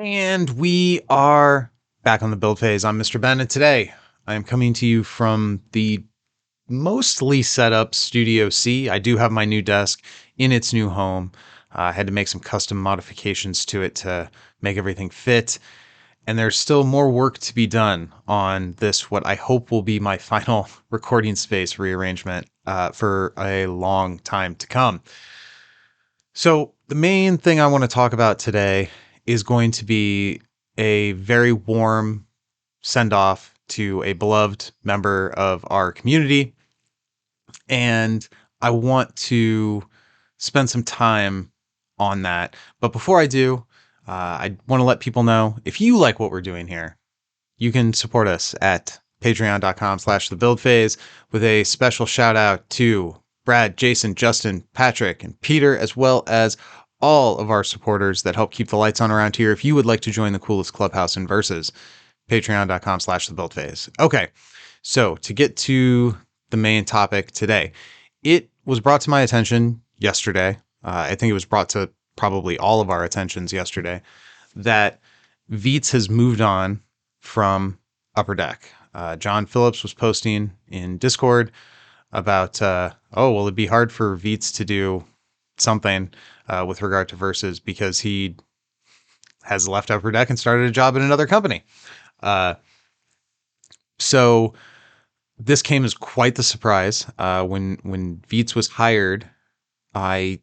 And we are back on the build phase. I'm Mr. Ben, and today I am coming to you from the mostly set up Studio C. I do have my new desk in its new home. I had to make some custom modifications to it to make everything fit. And there's still more work to be done on this, what I hope will be my final recording space rearrangement for a long time to come. So, the main thing I want to talk about today is going to be a very warm send off to a beloved member of our community. And I want to spend some time on that. But before I do, I want to let people know if you like what we're doing here, you can support us at patreon.com/the build phase with a special shout out to Brad, Jason, Justin, Patrick, and Peter, as well as all of our supporters that help keep the lights on around here. If you would like to join the coolest clubhouse in Versus, patreon.com/the build phase. Okay. So to get to the main topic today, it was brought to my attention yesterday. I think it was brought to probably all of our attentions yesterday that Veets has moved on from Upper Deck. John Phillips was posting in Discord about, it'd be hard for Veets to do something with regard to Versus because he has left Upper Deck and started a job in another company. So this came as quite the surprise. When Veets was hired, I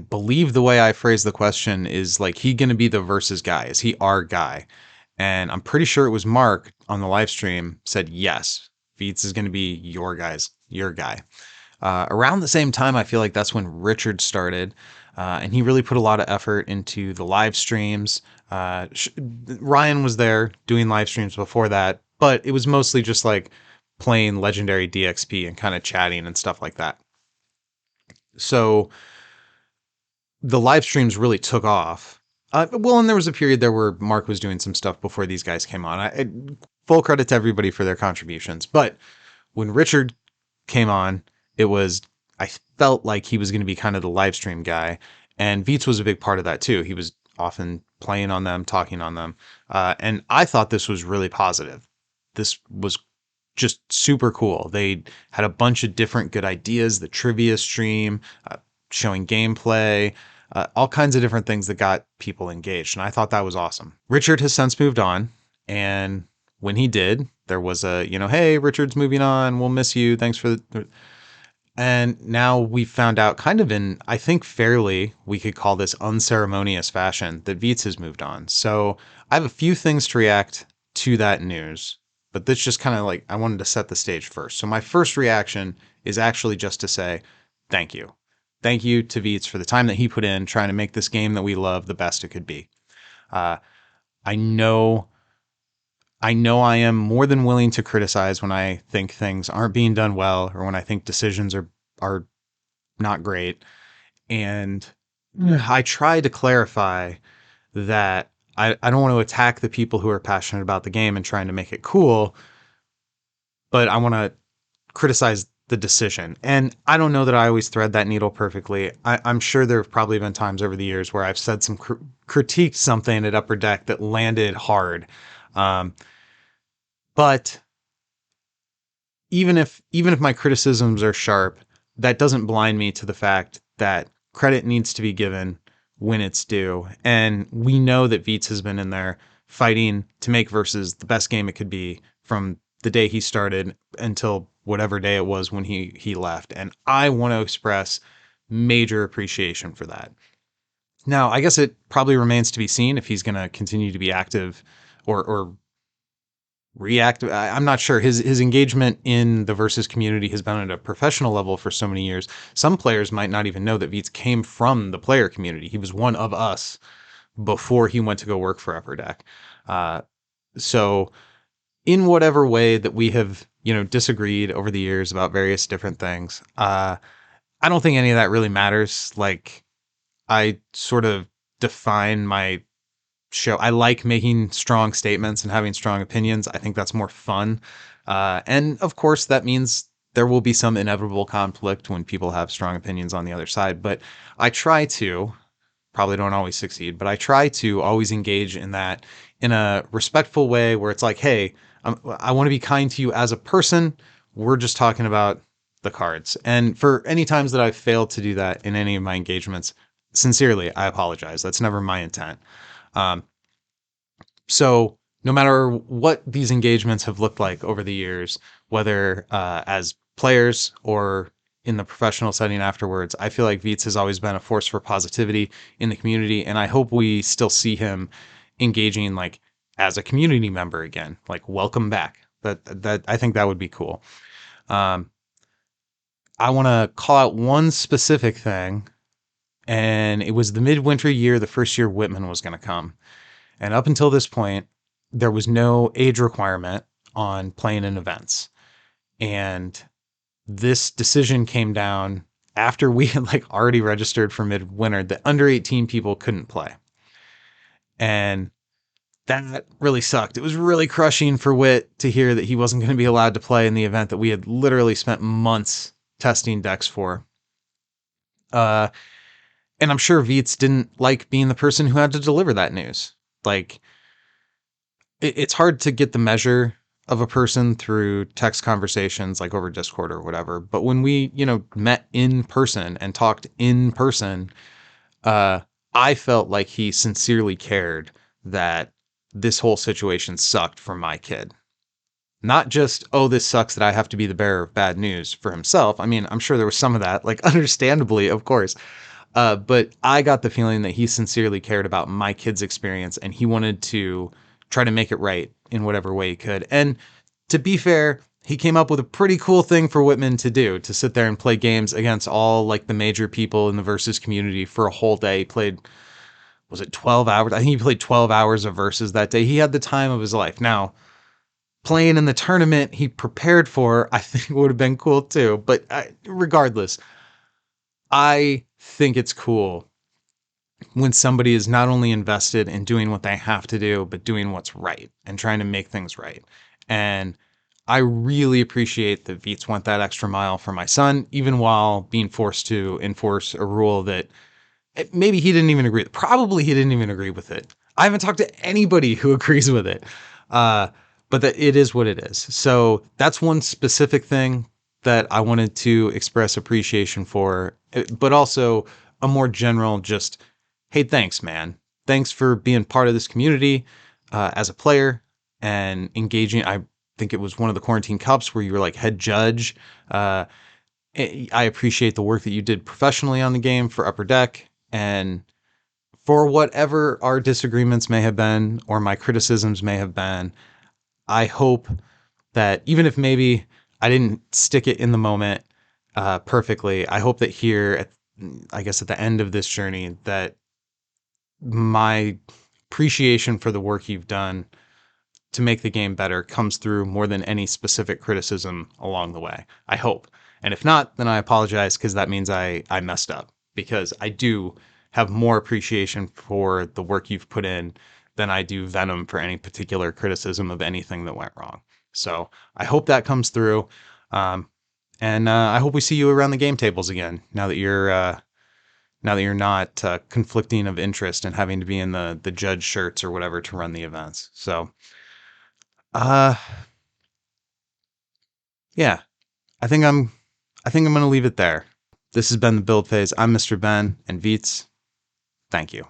believe the way I phrased the question is like, he going to be the Versus guy? Is he our guy? And I'm pretty sure it was Mark on the live stream said, yes, Veets is going to be your guy. Around the same time, I feel like that's when Richard started. And he really put a lot of effort into the live streams. Ryan was there doing live streams before that, but it was mostly just like playing Legendary DXP and kind of chatting and stuff like that. So the live streams really took off. And there was a period there where Mark was doing some stuff before these guys came on. Full credit to everybody for their contributions. But when Richard came on, I felt like he was going to be kind of the live stream guy. And Veets was a big part of that too. He was often playing on them, talking on them. And I thought this was really positive. This was just super cool. They had a bunch of different good ideas, the trivia stream, showing gameplay, all kinds of different things that got people engaged. And I thought that was awesome. Richard has since moved on. And when he did, there was hey, Richard's moving on. We'll miss you. Thanks for the... And now we found out kind of in, I think fairly, we could call this unceremonious fashion that Veets has moved on. So I have a few things to react to that news, but this just kind of like, I wanted to set the stage first. So my first reaction is actually just to say, thank you. Thank you to Veets for the time that he put in trying to make this game that we love the best it could be. I know I am more than willing to criticize when I think things aren't being done well or when I think decisions are not great. And I try to clarify that I don't want to attack the people who are passionate about the game and trying to make it cool, but I want to criticize the decision. And I don't know that I always thread that needle perfectly. I'm sure there have probably been times over the years where I've said some critiqued something at Upper Deck that landed hard. But even if my criticisms are sharp, that doesn't blind me to the fact that credit needs to be given when it's due. And we know that Veets has been in there fighting to make Versus the best game it could be from the day he started until whatever day it was when he left. And I want to express major appreciation for that. Now, I guess it probably remains to be seen if he's going to continue to be active or reactive. I'm not sure. His engagement in the Versus community has been at a professional level for so many years. Some players might not even know that Veets came from the player community. He was one of us before he went to go work for Upper Deck. So in whatever way that we have, disagreed over the years about various different things, I don't think any of that really matters. Like, I sort of define my show. I like making strong statements and having strong opinions. I think that's more fun. And of course, that means there will be some inevitable conflict when people have strong opinions on the other side. But I try to probably don't always succeed, but I try to always engage in that in a respectful way where it's like, hey, I want to be kind to you as a person. We're just talking about the cards. And for any times that I've failed to do that in any of my engagements, sincerely, I apologize. That's never my intent. Um, so no matter what these engagements have looked like over the years, whether as players or in the professional setting afterwards, I feel like Veets has always been a force for positivity in the community, and I hope we still see him engaging like as a community member again. Like, welcome back. That I think that would be cool. Um, I want to call out one specific thing, and it was the midwinter year, the first year Whitman was going to come. And up until this point, there was no age requirement on playing in events. And this decision came down after we had like already registered for midwinter that under 18 people couldn't play. And that really sucked. It was really crushing for Wit to hear that he wasn't going to be allowed to play in the event that we had literally spent months testing decks for. Uh, and I'm sure Veets didn't like being the person who had to deliver that news. Like, it's hard to get the measure of a person through text conversations like over Discord or whatever. But when we, met in person and talked in person, uh, I felt like he sincerely cared that this whole situation sucked for my kid. Not just, oh, this sucks that I have to be the bearer of bad news for himself. I mean, I'm sure there was some of that, like, understandably, of course. But I got the feeling that he sincerely cared about my kid's experience and he wanted to try to make it right in whatever way he could. And to be fair, he came up with a pretty cool thing for Whitman to do, to sit there and play games against all like the major people in the Versus community for a whole day. He played, was it 12 hours? I think he played 12 hours of Versus that day. He had the time of his life. Now, playing in the tournament he prepared for, I think would have been cool too. But regardless, I think it's cool when somebody is not only invested in doing what they have to do, but doing what's right and trying to make things right. And I really appreciate that Veets went that extra mile for my son, even while being forced to enforce a rule that maybe he didn't even agree with. Probably he didn't even agree with it. I haven't talked to anybody who agrees with it. Uh, but that it is what it is. So that's one specific thing that I wanted to express appreciation for, but also a more general just, hey, thanks, man. Thanks for being part of this community as a player and engaging. I think it was one of the Quarantine Cups where you were like head judge. Uh, I appreciate the work that you did professionally on the game for Upper Deck, and for whatever our disagreements may have been or my criticisms may have been, I hope that even if maybe I didn't stick it in the moment perfectly, I hope that here, I guess at the end of this journey, that my appreciation for the work you've done to make the game better comes through more than any specific criticism along the way. I hope. And if not, then I apologize, because that means I messed up, because I do have more appreciation for the work you've put in than I do venom for any particular criticism of anything that went wrong. So I hope that comes through. And I hope we see you around the game tables again now that you're not conflicting of interest and having to be in the judge shirts or whatever to run the events. So, uh, yeah, I think I'm, I think I'm going to leave it there. This has been the build phase. I'm Mr. Ben, and Veets. Thank you.